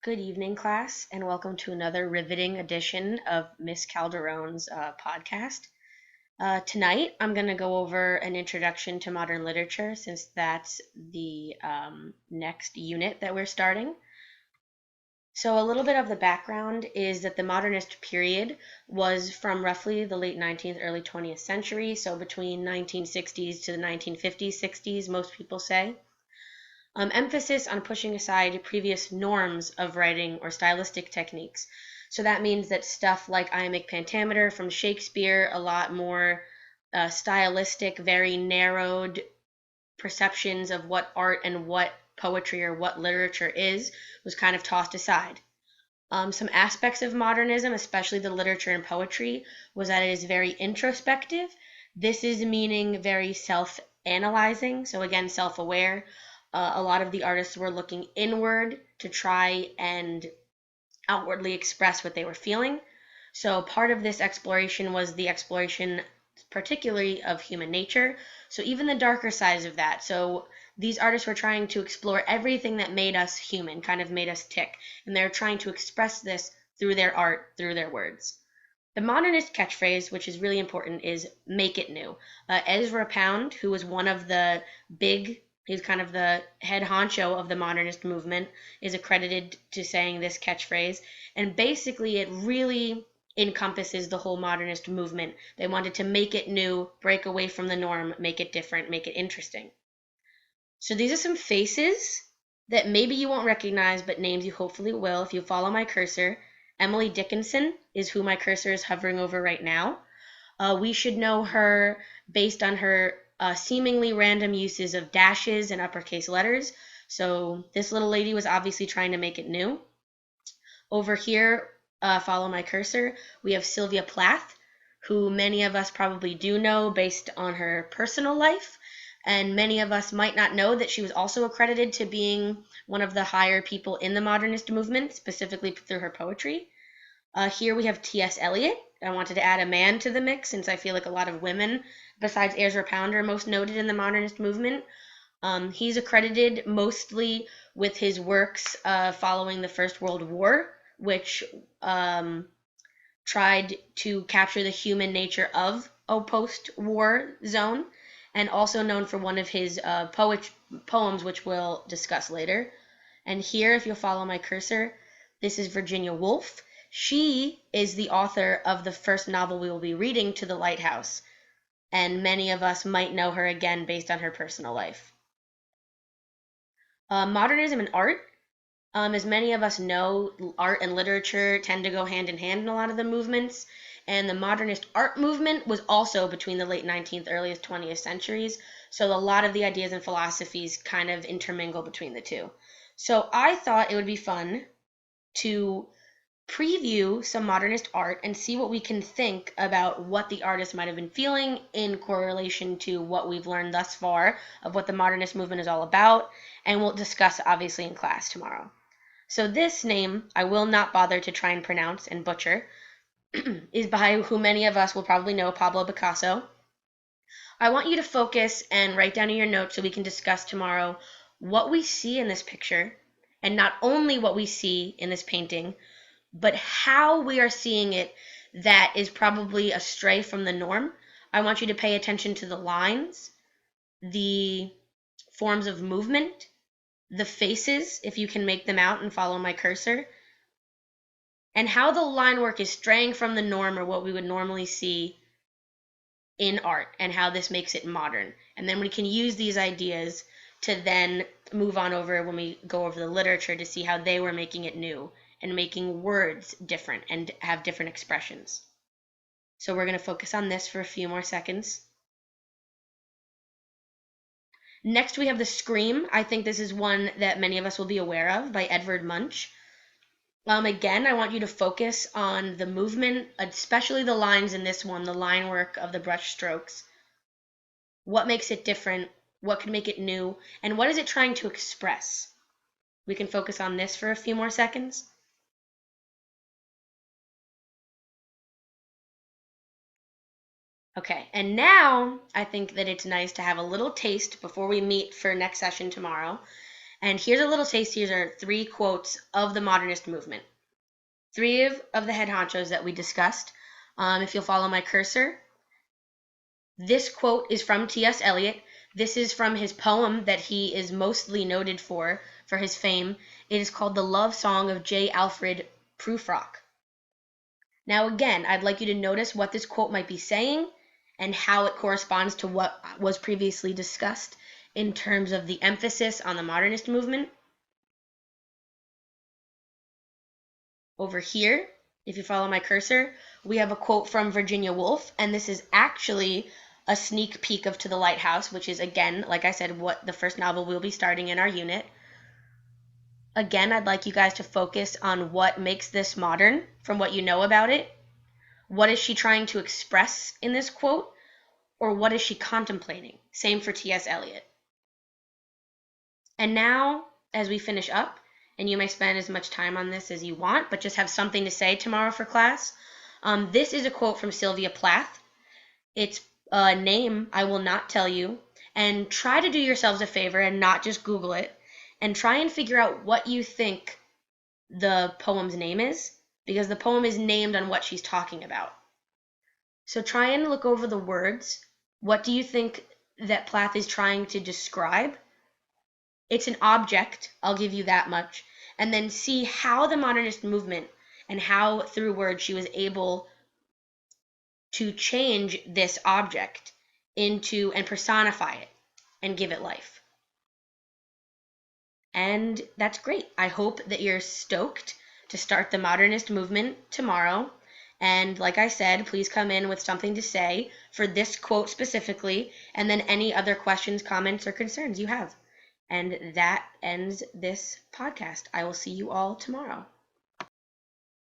Good evening, class, and welcome to another riveting edition of Miss Calderon's podcast. Tonight, I'm going to go over an introduction to modern literature since that's the next unit that we're starting. So, a little bit of the background is that the modernist period was from roughly the late 19th, early 20th century, so between 1960s to the 1950s, 60s, most people say. Emphasis on pushing aside previous norms of writing or stylistic techniques. So that means that stuff like iambic pentameter from Shakespeare, a lot more stylistic, very narrowed perceptions of what art and what poetry or what literature is, was kind of tossed aside. Some aspects of modernism, especially the literature and poetry, was that it is very introspective. This is meaning very self-analyzing, so again, self-aware. A lot of the artists were looking inward to try and outwardly express what they were feeling. So part of this exploration was the exploration particularly of human nature. So even the darker sides of that. So these artists were trying to explore everything that made us human, kind of made us tick. And they're trying to express this through their art, through their words. The modernist catchphrase, which is really important, is make it new. Ezra Pound, who was one of the he's kind of the head honcho of the modernist movement, is accredited to saying this catchphrase. And basically, it really encompasses the whole modernist movement. They wanted to make it new, break away from the norm, make it different, make it interesting. So these are some faces that maybe you won't recognize, but names you hopefully will if you follow my cursor. Emily Dickinson is who my cursor is hovering over right now. We should know her based on her seemingly random uses of dashes and uppercase letters. So this little lady was obviously trying to make it new. Over here, follow my cursor, we have Sylvia Plath, who many of us probably do know based on her personal life. And many of us might not know that she was also accredited to being one of the higher people in the modernist movement, specifically through her poetry. Here we have T.S. Eliot. I wanted to add a man to the mix since I feel like a lot of women, besides Ezra Pound, are most noted in the modernist movement. He's accredited mostly with his works following the First World War, which tried to capture the human nature of a post-war zone, and also known for one of his poems, which we'll discuss later. And here, if you'll follow my cursor, this is Virginia Woolf. She is the author of the first novel we will be reading, To the Lighthouse, and many of us might know her again based on her personal life. Modernism and art. As many of us know, art and literature tend to go hand in hand in a lot of the movements, and the modernist art movement was also between the late 19th, earliest 20th centuries, so a lot of the ideas and philosophies kind of intermingle between the two. So I thought it would be fun to preview some modernist art and see what we can think about what the artist might have been feeling in correlation to what we've learned thus far of what the modernist movement is all about, and we'll discuss obviously in class tomorrow. So this name, I will not bother to try and pronounce and butcher, is by who many of us will probably know, Pablo Picasso. I want you to focus and write down in your notes so we can discuss tomorrow what we see in this picture, and not only what we see in this painting, but how we are seeing it that is probably astray from the norm. I want you to pay attention to the lines, the forms of movement, the faces, if you can make them out and follow my cursor, and how the line work is straying from the norm or what we would normally see in art, and how this makes it modern. And then we can use these ideas to then move on over when we go over the literature to see how they were making it new and making words different and have different expressions. So we're going to focus on this for a few more seconds. Next, we have The Scream. I think this is one that many of us will be aware of, by Edvard Munch. Again, I want you to focus on the movement, especially the lines in this one, the line work of the brush strokes. What makes it different? What can make it new? And what is it trying to express? We can focus on this for a few more seconds. Okay, and now I think that it's nice to have a little taste before we meet for next session tomorrow. And here's a little taste. These are 3 quotes of the modernist movement. 3 of the head honchos that we discussed. If you'll follow my cursor, this quote is from T.S. Eliot. This is from his poem that he is mostly noted for his fame. It is called The Love Song of J. Alfred Prufrock. Now again, I'd like you to notice what this quote might be saying and how it corresponds to what was previously discussed in terms of the emphasis on the modernist movement. Over here, if you follow my cursor, we have a quote from Virginia Woolf, and this is actually a sneak peek of To the Lighthouse, which is, again, like I said, what the first novel we'll be starting in our unit. Again, I'd like you guys to focus on what makes this modern from what you know about it. What is she trying to express in this quote? Or what is she contemplating? Same for T.S. Eliot. And now, as we finish up, and you may spend as much time on this as you want, but just have something to say tomorrow for class, this is a quote from Sylvia Plath. It's a name I will not tell you, and try to do yourselves a favor and not just Google it, and try and figure out what you think the poem's name is, because the poem is named on what she's talking about. So try and look over the words. What do you think that Plath is trying to describe? It's an object, I'll give you that much, and then see how the modernist movement and how through words she was able to change this object into and personify it and give it life. And that's great. I hope that you're stoked to start the modernist movement tomorrow. And like I said, please come in with something to say for this quote specifically, and then any other questions, comments, or concerns you have. And that ends this podcast. I will see you all tomorrow.